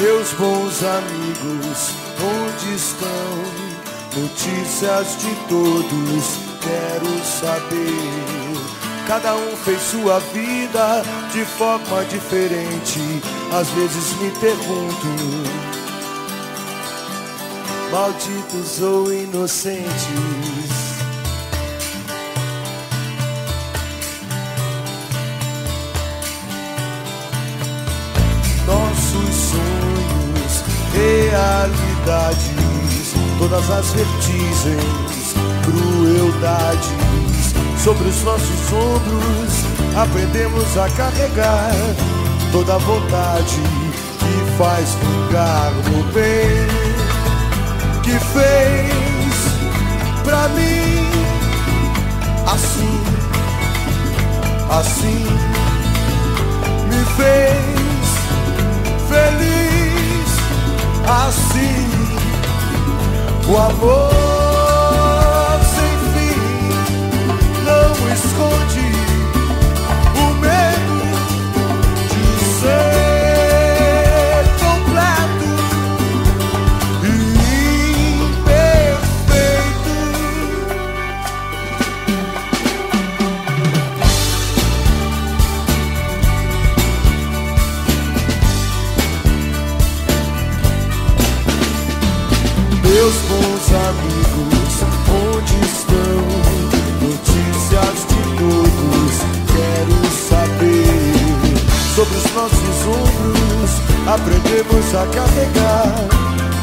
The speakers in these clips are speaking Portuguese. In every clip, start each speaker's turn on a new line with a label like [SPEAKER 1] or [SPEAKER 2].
[SPEAKER 1] Meus bons amigos, onde estão? Notícias de todos, quero saber. Cada um fez sua vida de forma diferente. Às vezes me pergunto, malditos ou inocentes. Nossos sonhos, realidades, todas as vertigens, crueldades, sobre os nossos ombros aprendemos a carregar toda a vontade que faz vingar no bem que fez pra mim. Assim, assim me fez feliz. Assim o amor sem fim não esconde o medo de ser completo e imperfeito. Meus bons amigos, onde estão? Notícias de todos, quero saber. Sobre os nossos ombros aprendemos a carregar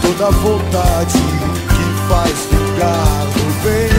[SPEAKER 1] toda a vontade que faz vingar o bem